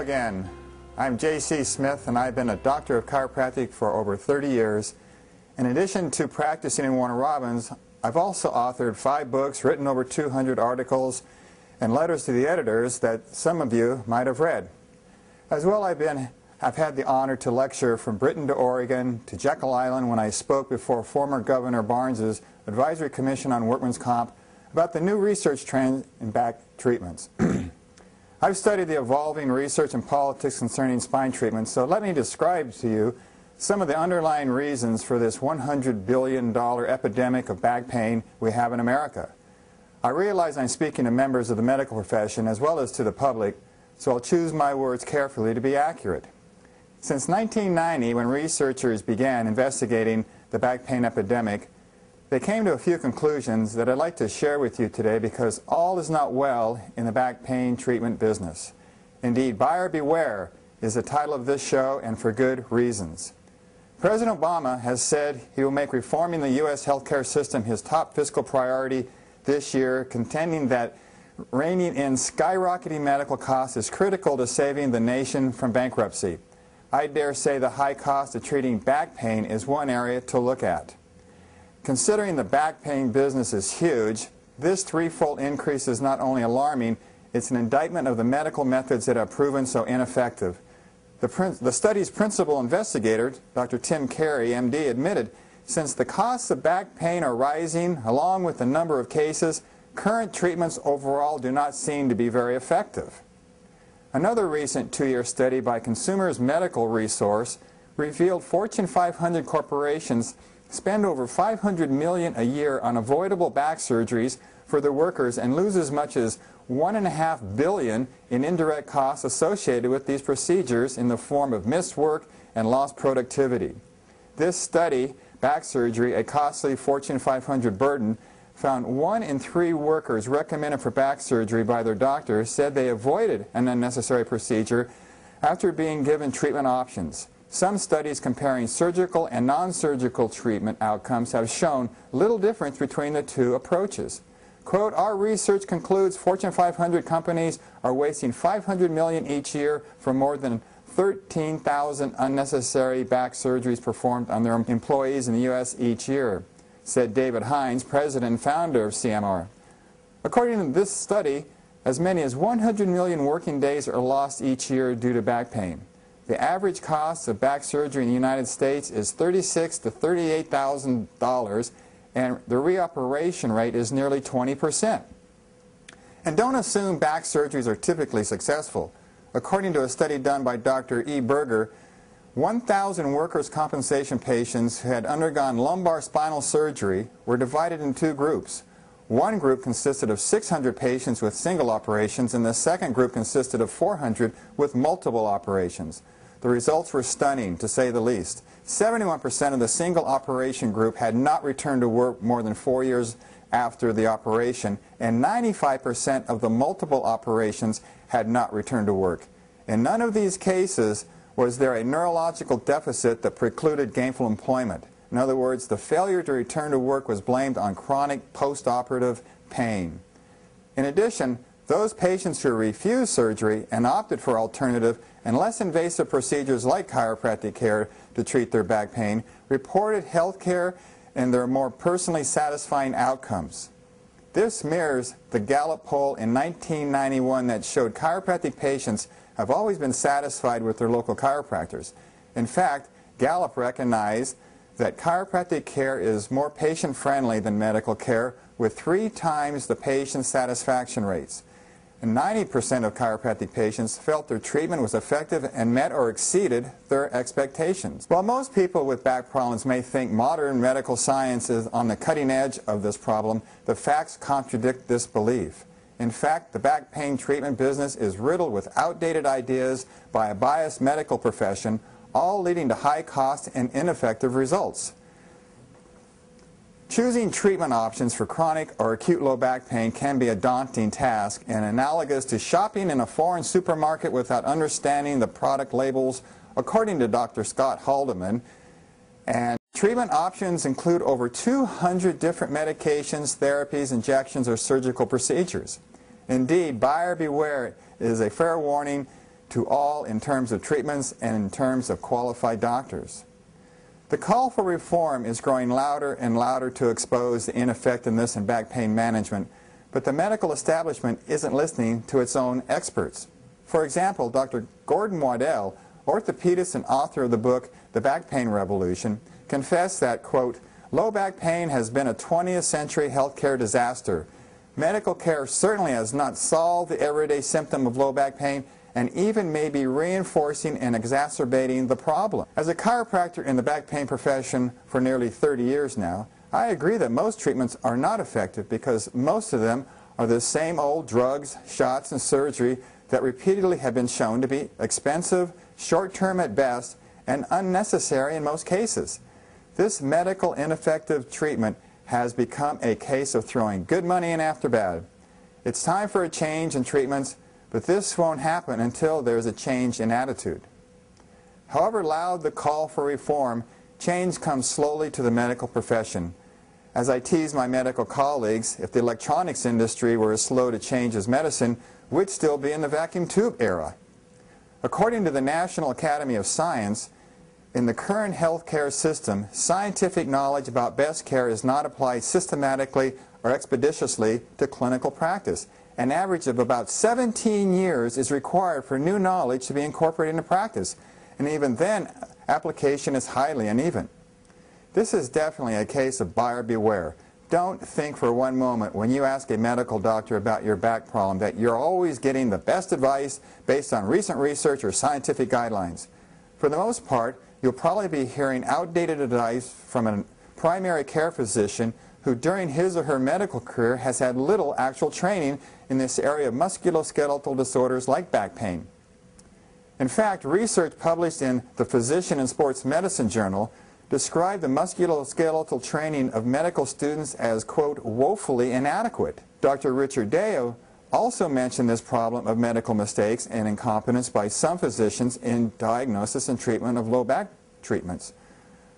again. I'm J.C. Smith, and I've been a doctor of chiropractic for over 30 years. In addition to practicing in Warner Robins, I've also authored 5 books, written over 200 articles, and letters to the editors that some of you might have read. As well, I've had the honor to lecture from Britain to Oregon to Jekyll Island when I spoke before former Governor Barnes's Advisory Commission on Workman's Comp about the new research trend in back treatments. I've studied the evolving research and politics concerning spine treatments, so let me describe to you some of the underlying reasons for this $100 billion epidemic of back pain we have in America. I realize I'm speaking to members of the medical profession as well as to the public, so I'll choose my words carefully to be accurate. Since 1990, when researchers began investigating the back pain epidemic, they came to a few conclusions that I'd like to share with you today because all is not well in the back pain treatment business. Indeed, buyer beware is the title of this show, and for good reasons. President Obama has said he will make reforming the U.S. healthcare system his top fiscal priority this year, contending that reining in skyrocketing medical costs is critical to saving the nation from bankruptcy. I dare say the high cost of treating back pain is one area to look at. Considering the back pain business is huge, this threefold increase is not only alarming, it's an indictment of the medical methods that have proven so ineffective. The study's principal investigator, Dr. Tim Carey, MD, admitted, since the costs of back pain are rising along with the number of cases, current treatments overall do not seem to be very effective. Another recent 2-year study by Consumers Medical Resource revealed Fortune 500 corporations spend over $500 million a year on avoidable back surgeries for their workers and lose as much as $1.5 billion in indirect costs associated with these procedures in the form of missed work and lost productivity. This study, Back Surgery, a Costly Fortune 500 Burden, found 1 in 3 workers recommended for back surgery by their doctor said they avoided an unnecessary procedure after being given treatment options. Some studies comparing surgical and non-surgical treatment outcomes have shown little difference between the two approaches. Quote, our research concludes Fortune 500 companies are wasting $500 million each year for more than 13,000 unnecessary back surgeries performed on their employees in the U.S. each year, said David Hines, president and founder of CMR. According to this study, as many as 100 million working days are lost each year due to back pain. The average cost of back surgery in the United States is $36,000 to $38,000, and the reoperation rate is nearly 20%. And don't assume back surgeries are typically successful. According to a study done by Dr. E. Berger, 1,000 workers' compensation patients who had undergone lumbar spinal surgery were divided in 2 groups. One group consisted of 600 patients with single operations, and the second group consisted of 400 with multiple operations. The results were stunning, to say the least. 71% of the single operation group had not returned to work more than 4 years after the operation, and 95% of the multiple operations had not returned to work. In none of these cases was there a neurological deficit that precluded gainful employment. In other words, the failure to return to work was blamed on chronic post-operative pain. In addition, those patients who refused surgery and opted for alternative and less invasive procedures like chiropractic care to treat their back pain reported health care and their more personally satisfying outcomes. This mirrors the Gallup poll in 1991 that showed chiropractic patients have always been satisfied with their local chiropractors. In fact, Gallup recognized that chiropractic care is more patient-friendly than medical care, with 3 times the patient satisfaction rates. And 90% of chiropractic patients felt their treatment was effective and met or exceeded their expectations. While most people with back problems may think modern medical science is on the cutting edge of this problem, the facts contradict this belief. In fact, the back pain treatment business is riddled with outdated ideas by a biased medical profession, all leading to high cost and ineffective results. Choosing treatment options for chronic or acute low back pain can be a daunting task and analogous to shopping in a foreign supermarket without understanding the product labels, according to Dr. Scott Haldeman. And treatment options include over 200 different medications, therapies, injections, or surgical procedures. Indeed, buyer beware is a fair warning to all in terms of treatments and in terms of qualified doctors. The call for reform is growing louder and louder to expose the ineffectiveness in back pain management, but the medical establishment isn't listening to its own experts. For example, Dr. Gordon Waddell, orthopedist and author of the book The Back Pain Revolution, confessed that, quote, "Low back pain has been a 20th century healthcare disaster. Medical care certainly has not solved the everyday symptom of low back pain and even may be reinforcing and exacerbating the problem." As a chiropractor in the back pain profession for nearly 30 years now, I agree that most treatments are not effective because most of them are the same old drugs, shots, and surgery that repeatedly have been shown to be expensive, short-term at best, and unnecessary in most cases. This medical ineffective treatment has become a case of throwing good money in after bad. It's time for a change in treatments, but this won't happen until there's a change in attitude. However loud the call for reform, change comes slowly to the medical profession. As I tease my medical colleagues, if the electronics industry were as slow to change as medicine, we'd still be in the vacuum tube era. According to the National Academy of Science, in the current healthcare system, scientific knowledge about best care is not applied systematically or expeditiously to clinical practice. An average of about 17 years is required for new knowledge to be incorporated into practice, and even then, application is highly uneven. This is definitely a case of buyer beware. Don't think for one moment when you ask a medical doctor about your back problem that you're always getting the best advice based on recent research or scientific guidelines. For the most part, you'll probably be hearing outdated advice from a primary care physician who during his or her medical career has had little actual training in this area of musculoskeletal disorders like back pain. In fact, research published in the Physician and Sports Medicine Journal described the musculoskeletal training of medical students as, quote, woefully inadequate. Dr. Richard Deo also mentioned this problem of medical mistakes and incompetence by some physicians in diagnosis and treatment of low back treatments.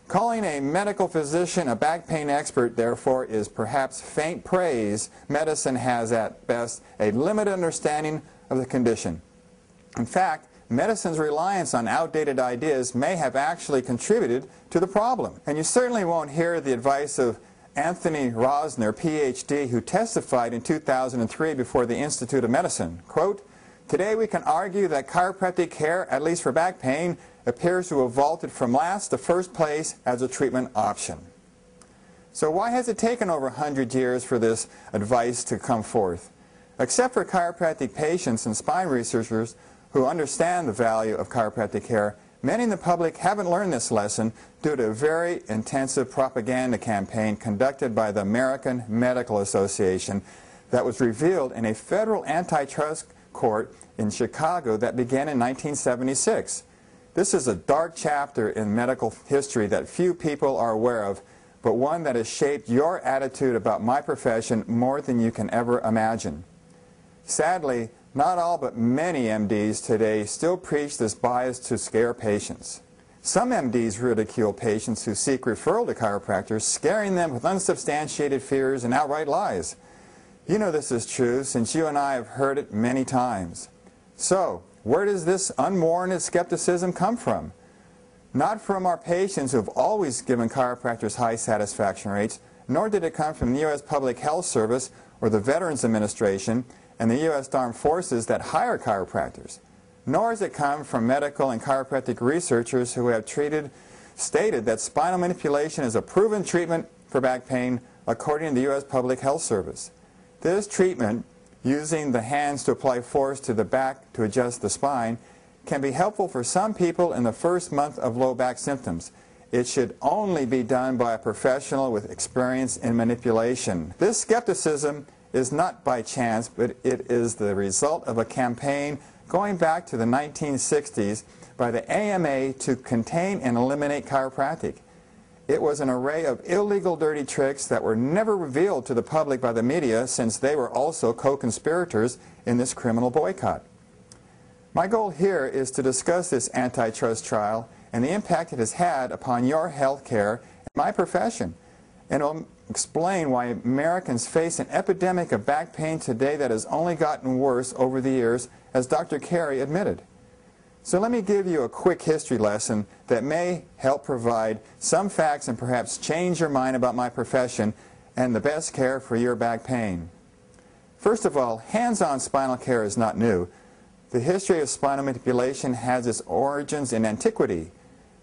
Calling a medical physician a back pain expert, therefore, is perhaps faint praise. Medicine has, at best, a limited understanding of the condition. In fact, medicine's reliance on outdated ideas may have actually contributed to the problem. And you certainly won't hear the advice of Anthony Rosner, Ph.D., who testified in 2003 before the Institute of Medicine. Quote, "Today we can argue that chiropractic care, at least for back pain, appears to have vaulted from last to first place as a treatment option." So why has it taken over 100 years for this advice to come forth? Except for chiropractic patients and spine researchers who understand the value of chiropractic care, many in the public haven't learned this lesson due to a very intensive propaganda campaign conducted by the American Medical Association that was revealed in a federal antitrust court in Chicago that began in 1976. This is a dark chapter in medical history that few people are aware of, but one that has shaped your attitude about my profession more than you can ever imagine. Sadly, not all but many MDs today still preach this bias to scare patients. Some MDs ridicule patients who seek referral to chiropractors, scaring them with unsubstantiated fears and outright lies. You know this is true since you and I have heard it many times. So, where does this unwarranted skepticism come from? Not from our patients who have always given chiropractors high satisfaction rates, nor did it come from the U.S. Public Health Service or the Veterans Administration and the U.S. Armed Forces that hire chiropractors, nor has it come from medical and chiropractic researchers who have stated that spinal manipulation is a proven treatment for back pain according to the U.S. Public Health Service. This treatment, using the hands to apply force to the back to adjust the spine, can be helpful for some people in the first month of low back symptoms. It should only be done by a professional with experience in manipulation. This skepticism is not by chance, but it is the result of a campaign going back to the 1960s by the AMA to contain and eliminate chiropractic. It was an array of illegal dirty tricks that were never revealed to the public by the media since they were also co-conspirators in this criminal boycott. My goal here is to discuss this antitrust trial and the impact it has had upon your health care and my profession, and I'll explain why Americans face an epidemic of back pain today that has only gotten worse over the years, as Dr. Carey admitted. So let me give you a quick history lesson that may help provide some facts and perhaps change your mind about my profession and the best care for your back pain. First of all, hands-on spinal care is not new. The history of spinal manipulation has its origins in antiquity.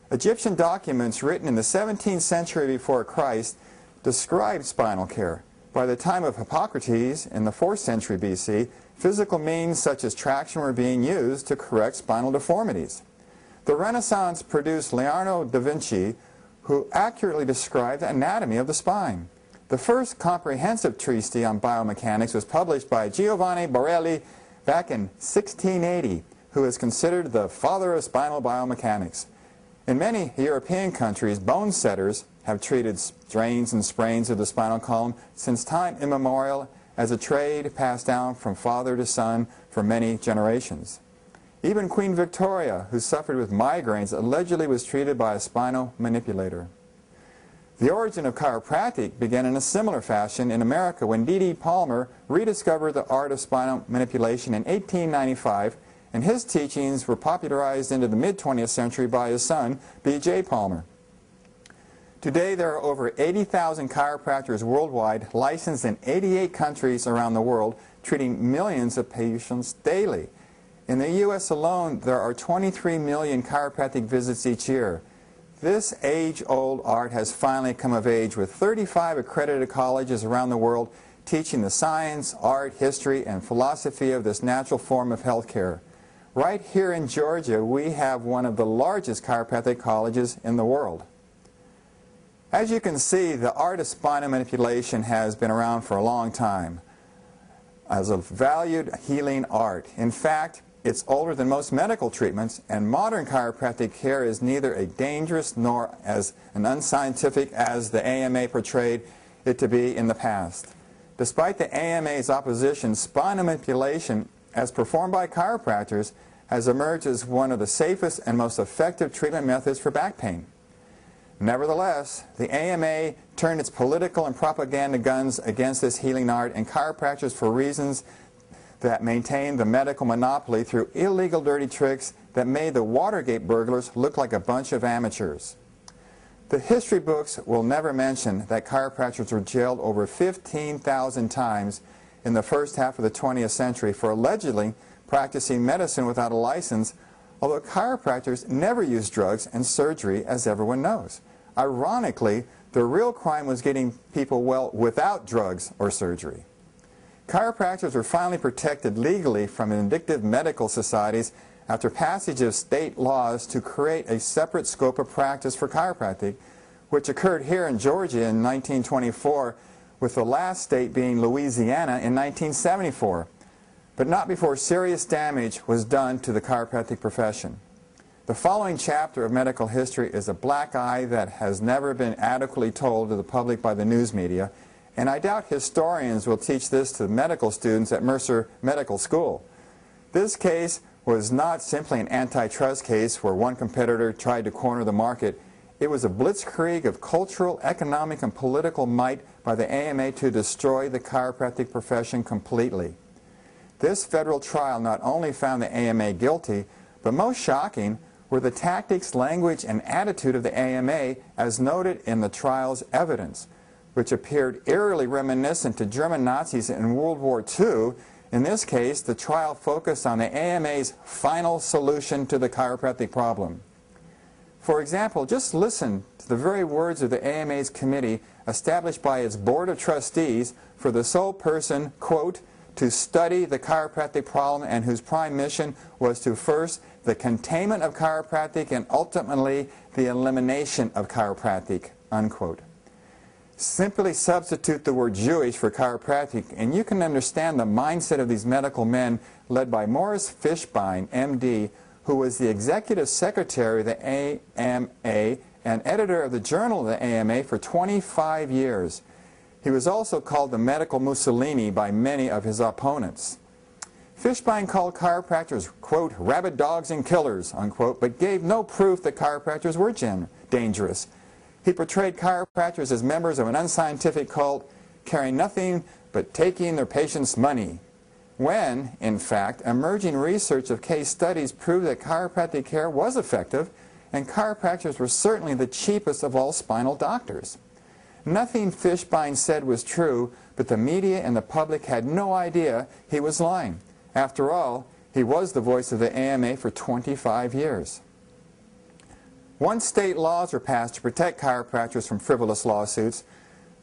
Egyptian documents written in the 17th century before Christ described spinal care. By the time of Hippocrates in the 4th century BC, physical means such as traction were being used to correct spinal deformities. The Renaissance produced Leonardo da Vinci, who accurately described the anatomy of the spine. The first comprehensive treatise on biomechanics was published by Giovanni Borelli back in 1680, who is considered the father of spinal biomechanics. In many European countries, bone setters have treated strains and sprains of the spinal column since time immemorial as a trade passed down from father to son for many generations. Even Queen Victoria, who suffered with migraines, allegedly was treated by a spinal manipulator. The origin of chiropractic began in a similar fashion in America when D.D. Palmer rediscovered the art of spinal manipulation in 1895, and his teachings were popularized into the mid-20th century by his son, B.J. Palmer. Today there are over 80,000 chiropractors worldwide, licensed in 88 countries around the world, treating millions of patients daily. In the U.S. alone, there are 23 million chiropractic visits each year. This age-old art has finally come of age with 35 accredited colleges around the world teaching the science, art, history, and philosophy of this natural form of healthcare. Right here in Georgia, we have one of the largest chiropractic colleges in the world. As you can see, the art of spinal manipulation has been around for a long time as a valued healing art. In fact, it's older than most medical treatments, and modern chiropractic care is neither a dangerous nor as an unscientific as the AMA portrayed it to be in the past. Despite the AMA's opposition, spinal manipulation, as performed by chiropractors, has emerged as one of the safest and most effective treatment methods for back pain. Nevertheless, the AMA turned its political and propaganda guns against this healing art and chiropractors for reasons that maintained the medical monopoly through illegal dirty tricks that made the Watergate burglars look like a bunch of amateurs. The history books will never mention that chiropractors were jailed over 15,000 times in the first half of the 20th century for allegedly practicing medicine without a license, although chiropractors never used drugs and surgery, as everyone knows. Ironically, the real crime was getting people well without drugs or surgery. Chiropractors were finally protected legally from vindictive medical societies after passage of state laws to create a separate scope of practice for chiropractic, which occurred here in Georgia in 1924, with the last state being Louisiana in 1974, but not before serious damage was done to the chiropractic profession. The following chapter of medical history is a black eye that has never been adequately told to the public by the news media, and I doubt historians will teach this to medical students at Mercer Medical School. This case was not simply an antitrust case where one competitor tried to corner the market. It was a blitzkrieg of cultural, economic, and political might by the AMA to destroy the chiropractic profession completely. This federal trial not only found the AMA guilty, but most shocking were the tactics, language, and attitude of the AMA as noted in the trial's evidence, which appeared eerily reminiscent to German Nazis in World War II. In this case, the trial focused on the AMA's final solution to the chiropractic problem. For example, just listen to the very words of the AMA's committee established by its Board of Trustees for the sole person, quote, to study the chiropractic problem and whose prime mission was to first, the containment of chiropractic and ultimately the elimination of chiropractic, unquote. Simply substitute the word Jewish for chiropractic and you can understand the mindset of these medical men led by Morris Fishbein, MD, who was the executive secretary of the AMA and editor of the Journal of the AMA for 25 years. He was also called the medical Mussolini by many of his opponents. Fishbein called chiropractors, quote, rabid dogs and killers, unquote, but gave no proof that chiropractors were dangerous. He portrayed chiropractors as members of an unscientific cult, caring nothing but taking their patients' money. when, in fact, emerging research of case studies proved that chiropractic care was effective, and chiropractors were certainly the cheapest of all spinal doctors. Nothing Fishbein said was true, but the media and the public had no idea he was lying. After all, he was the voice of the AMA for 25 years. Once state laws were passed to protect chiropractors from frivolous lawsuits,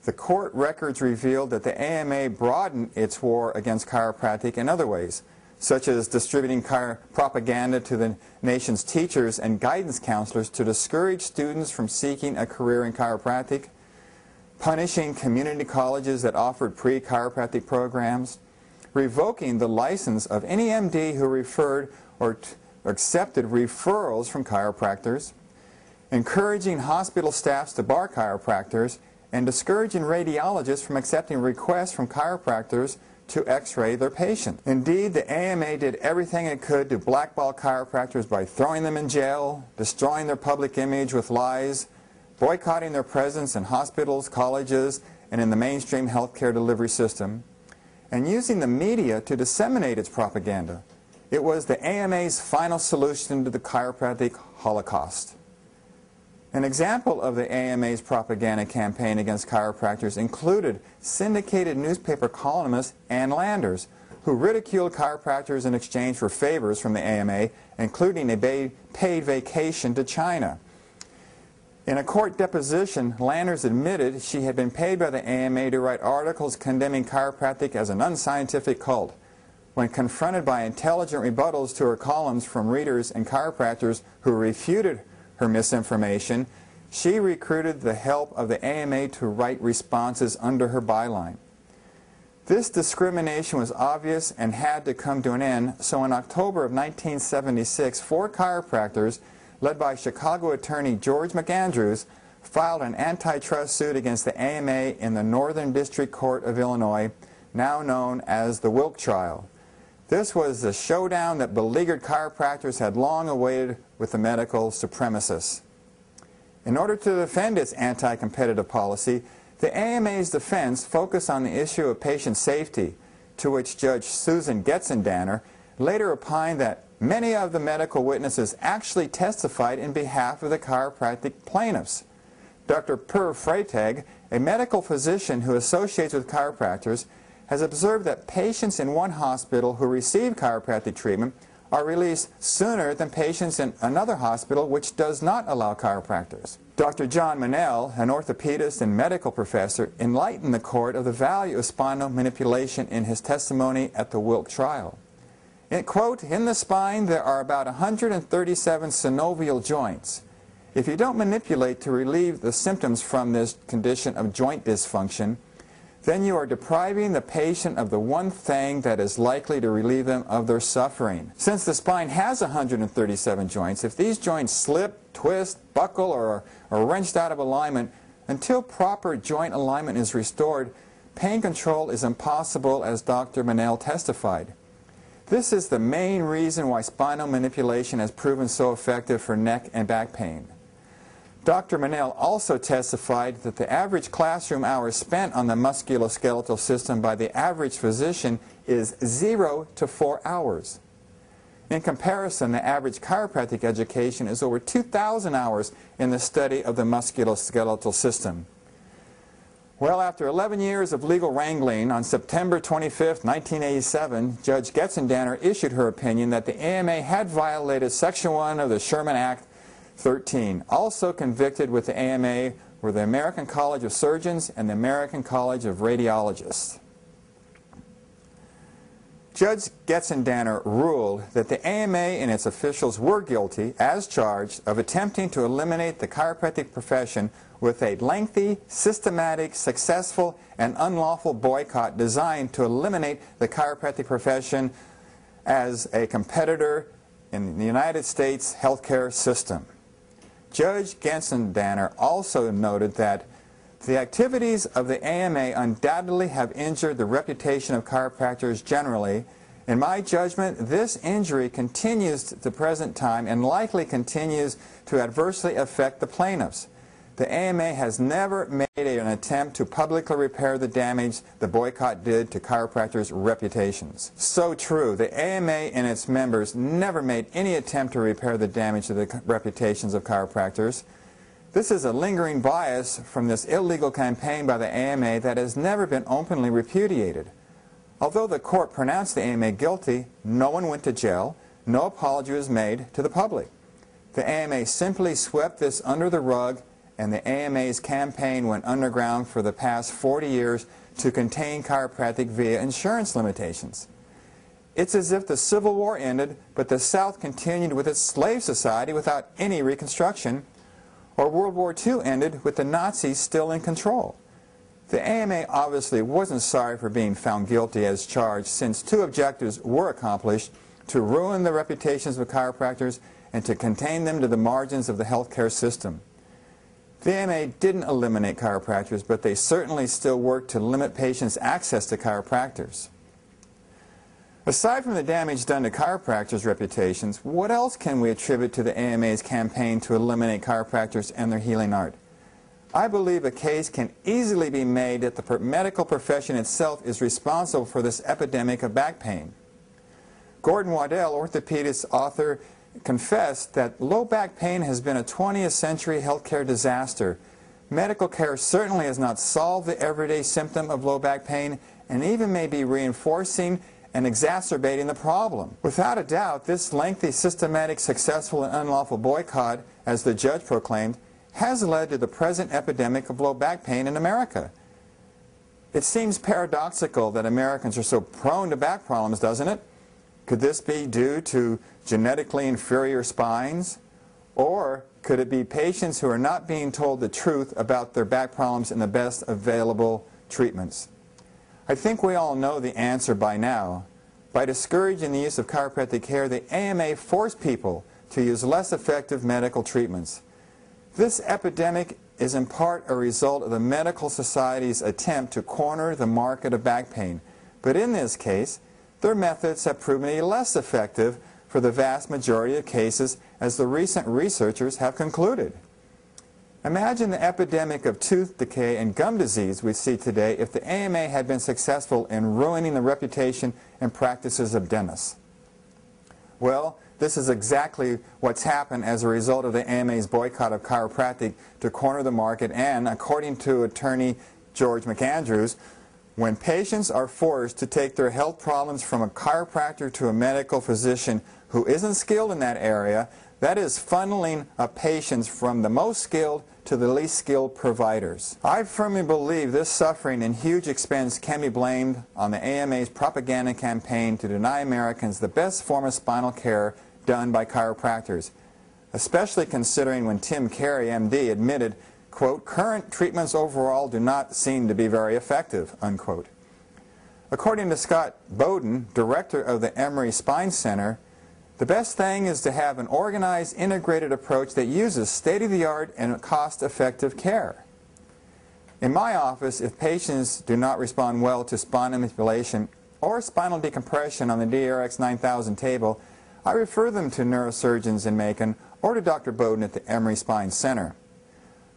the court records revealed that the AMA broadened its war against chiropractic in other ways, such as distributing propaganda to the nation's teachers and guidance counselors to discourage students from seeking a career in chiropractic, punishing community colleges that offered pre-chiropractic programs, revoking the license of any MD who referred or accepted referrals from chiropractors, encouraging hospital staffs to bar chiropractors, and discouraging radiologists from accepting requests from chiropractors to x-ray their patients. Indeed, the AMA did everything it could to blackball chiropractors by throwing them in jail, destroying their public image with lies, boycotting their presence in hospitals, colleges, and in the mainstream healthcare delivery system, and using the media to disseminate its propaganda. It was the AMA's final solution to the chiropractic holocaust. An example of the AMA's propaganda campaign against chiropractors included syndicated newspaper columnist Ann Landers, who ridiculed chiropractors in exchange for favors from the AMA, including a paid vacation to China. In a court deposition, Landers admitted she had been paid by the AMA to write articles condemning chiropractic as an unscientific cult. When confronted by intelligent rebuttals to her columns from readers and chiropractors who refuted her misinformation, she recruited the help of the AMA to write responses under her byline. This discrimination was obvious and had to come to an end, so in October of 1976, 4 chiropractors, led by Chicago attorney George McAndrews, filed an antitrust suit against the AMA in the Northern District Court of Illinois, now known as the Wilk trial. This was the showdown that beleaguered chiropractors had long awaited with the medical supremacists. In order to defend its anti-competitive policy, the AMA's defense focused on the issue of patient safety, to which Judge Susan Getzendanner later opined that many of the medical witnesses actually testified in behalf of the chiropractic plaintiffs. Dr. Per Freytag, a medical physician who associates with chiropractors, has observed that patients in one hospital who receive chiropractic treatment are released sooner than patients in another hospital which does not allow chiropractors. Dr. John Monell, an orthopedist and medical professor, enlightened the court of the value of spinal manipulation in his testimony at the Wilk trial. Quote, "In the spine there are about 137 synovial joints. If you don't manipulate to relieve the symptoms from this condition of joint dysfunction, then you are depriving the patient of the one thing that is likely to relieve them of their suffering. Since the spine has 137 joints, if these joints slip, twist, buckle, or are wrenched out of alignment, until proper joint alignment is restored, pain control is impossible, as Dr. Monell testified. This is the main reason why spinal manipulation has proven so effective for neck and back pain." Dr. Monell also testified that the average classroom hours spent on the musculoskeletal system by the average physician is 0 to 4 hours. In comparison, the average chiropractic education is over 2,000 hours in the study of the musculoskeletal system. Well, after 11 years of legal wrangling, on September 25, 1987, Judge Getzendanner issued her opinion that the AMA had violated Section 1 of the Sherman Act 13. Also convicted with the AMA were the American College of Surgeons and the American College of Radiologists. Judge Getzendanner ruled that the AMA and its officials were guilty, as charged, of attempting to eliminate the chiropractic profession with a lengthy, systematic, successful, and unlawful boycott designed to eliminate the chiropractic profession as a competitor in the United States healthcare system. Judge Getzendanner also noted that the activities of the AMA undoubtedly have injured the reputation of chiropractors generally. In my judgment, this injury continues to the present time and likely continues to adversely affect the plaintiffs. The AMA has never made an attempt to publicly repair the damage the boycott did to chiropractors' reputations. So true, the AMA and its members never made any attempt to repair the damage to the reputations of chiropractors. This is a lingering bias from this illegal campaign by the AMA that has never been openly repudiated. Although the court pronounced the AMA guilty, no one went to jail, no apology was made to the public. The AMA simply swept this under the rug, and the AMA's campaign went underground for the past 40 years to contain chiropractic via insurance limitations. It's as if the Civil War ended, but the South continued with its slave society without any reconstruction, or World War II ended with the Nazis still in control. The AMA obviously wasn't sorry for being found guilty as charged, since two objectives were accomplished: to ruin the reputations of chiropractors and to contain them to the margins of the healthcare system. The AMA didn't eliminate chiropractors, but they certainly still worked to limit patients' access to chiropractors. Aside from the damage done to chiropractors' reputations, what else can we attribute to the AMA's campaign to eliminate chiropractors and their healing art? I believe a case can easily be made that the medical profession itself is responsible for this epidemic of back pain. Gordon Waddell, orthopedist, author, confessed that low back pain has been a 20th century healthcare disaster. Medical care certainly has not solved the everyday symptom of low back pain, and even may be reinforcing and exacerbating the problem. Without a doubt, this lengthy, systematic, successful, and unlawful boycott, as the judge proclaimed, has led to the present epidemic of low back pain in America. It seems paradoxical that Americans are so prone to back problems, doesn't it? Could this be due to genetically inferior spines? Or could it be patients who are not being told the truth about their back problems and the best available treatments? I think we all know the answer by now. By discouraging the use of chiropractic care, the AMA forced people to use less effective medical treatments. This epidemic is in part a result of the medical society's attempt to corner the market of back pain. But in this case, their methods have proven to be less effective for the vast majority of cases, as the recent researchers have concluded. Imagine the epidemic of tooth decay and gum disease we see today if the AMA had been successful in ruining the reputation and practices of dentists. Well, this is exactly what's happened as a result of the AMA's boycott of chiropractic to corner the market, and according to attorney George McAndrews, when patients are forced to take their health problems from a chiropractor to a medical physician who isn't skilled in that area, that is funneling of patients from the most skilled to the least skilled providers. I firmly believe this suffering and huge expense can be blamed on the AMA's propaganda campaign to deny Americans the best form of spinal care done by chiropractors, especially considering when Tim Carey, MD, admitted, quote, "current treatments overall do not seem to be very effective," unquote. According to Scott Bowden, director of the Emory Spine Center, the best thing is to have an organized, integrated approach that uses state-of-the-art and cost-effective care. In my office, if patients do not respond well to spinal manipulation or spinal decompression on the DRX 9000 table, I refer them to neurosurgeons in Macon or to Dr. Bowden at the Emory Spine Center.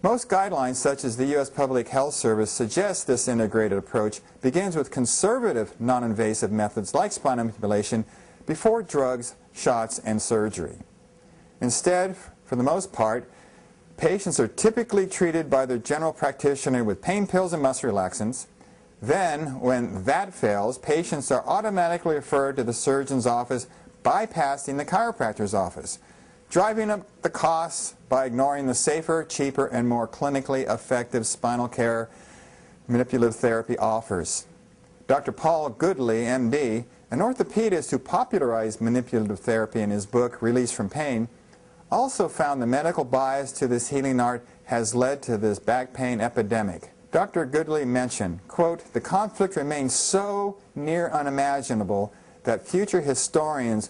Most guidelines, such as the U.S. Public Health Service, suggest this integrated approach begins with conservative, non-invasive methods like spinal manipulation before drugs, shots, and surgery. Instead, for the most part, patients are typically treated by their general practitioner with pain pills and muscle relaxants. Then, when that fails, patients are automatically referred to the surgeon's office, bypassing the chiropractor's office, driving up the costs by ignoring the safer, cheaper, and more clinically effective spinal care manipulative therapy offers. Dr. Paul Goodley, MD, an orthopedist who popularized manipulative therapy in his book, Release from Pain, also found the medical bias to this healing art has led to this back pain epidemic. Dr. Goodley mentioned, quote, "The conflict remains so near unimaginable that future historians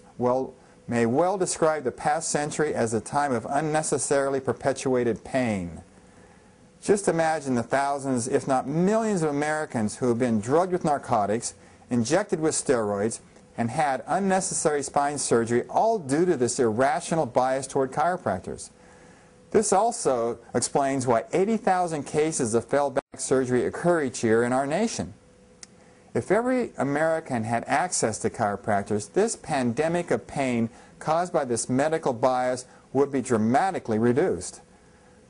may well describe the past century as a time of unnecessarily perpetuated pain. Just imagine the thousands, if not millions of Americans who have been drugged with narcotics, injected with steroids, and had unnecessary spine surgery, all due to this irrational bias toward chiropractors. This also explains why 80,000 cases of failed back surgery occur each year in our nation. If every American had access to chiropractors, this pandemic of pain caused by this medical bias would be dramatically reduced.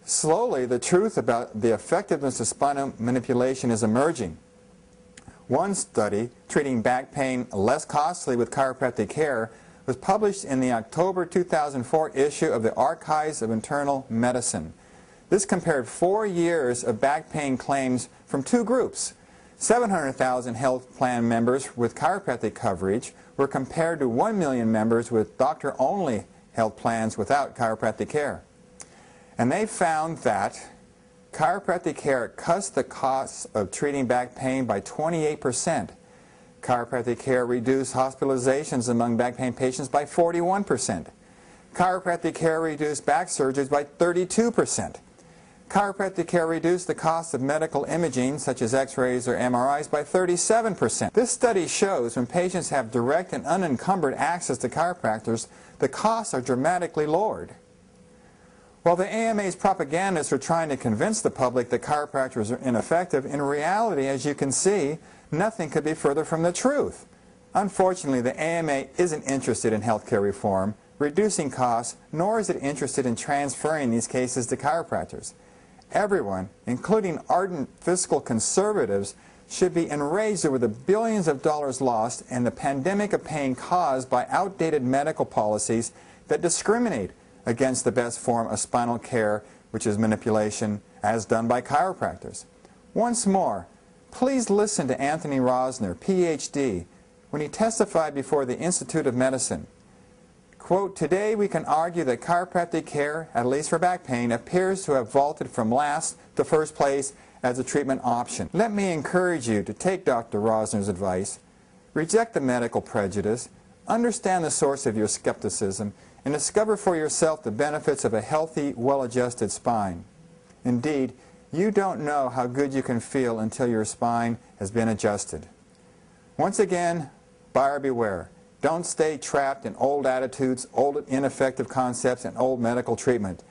Slowly, the truth about the effectiveness of spinal manipulation is emerging. One study, treating back pain less costly with chiropractic care, was published in the October 2004 issue of the Archives of Internal Medicine. This compared 4 years of back pain claims from two groups. 700,000 health plan members with chiropractic coverage were compared to 1 million members with doctor-only health plans without chiropractic care. And they found that chiropractic care cuts the costs of treating back pain by 28%. Chiropractic care reduced hospitalizations among back pain patients by 41%. Chiropractic care reduced back surgeries by 32%. Chiropractic care reduced the cost of medical imaging, such as x-rays or MRIs, by 37%. This study shows when patients have direct and unencumbered access to chiropractors, the costs are dramatically lowered. While the AMA's propagandists are trying to convince the public that chiropractors are ineffective, in reality, as you can see, nothing could be further from the truth. Unfortunately, the AMA isn't interested in healthcare reform, reducing costs, nor is it interested in transferring these cases to chiropractors. Everyone, including ardent fiscal conservatives, should be enraged over the billions of dollars lost and the pandemic of pain caused by outdated medical policies that discriminate against the best form of spinal care, which is manipulation, as done by chiropractors. Once more, please listen to Anthony Rosner, Ph.D., when he testified before the Institute of Medicine. Quote, "Today we can argue that chiropractic care, at least for back pain, appears to have vaulted from last to first place as a treatment option. Let me encourage you to take Dr. Rosner's advice, reject the medical prejudice, understand the source of your skepticism, and discover for yourself the benefits of a healthy, well-adjusted spine. Indeed, you don't know how good you can feel until your spine has been adjusted." Once again, buyer beware. Don't stay trapped in old attitudes, old ineffective concepts, and old medical treatment.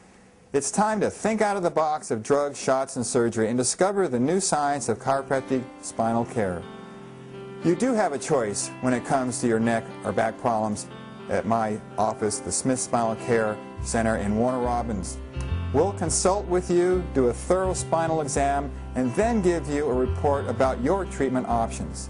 It's time to think out of the box of drugs, shots, and surgery and discover the new science of chiropractic spinal care. You do have a choice when it comes to your neck or back problems at my office, the Smith Spinal Care Center in Warner Robins. We'll consult with you, do a thorough spinal exam, and then give you a report about your treatment options.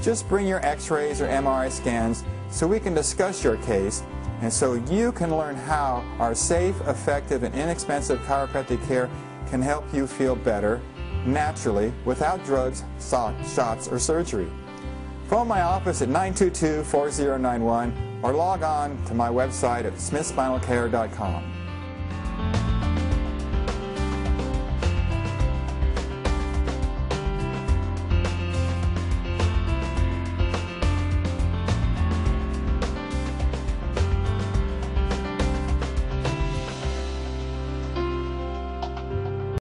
Just bring your x-rays or MRI scans so we can discuss your case and so you can learn how our safe, effective, and inexpensive chiropractic care can help you feel better, naturally, without drugs, shots, or surgery. Phone my office at 922-4091 or log on to my website at smithspinalcare.com.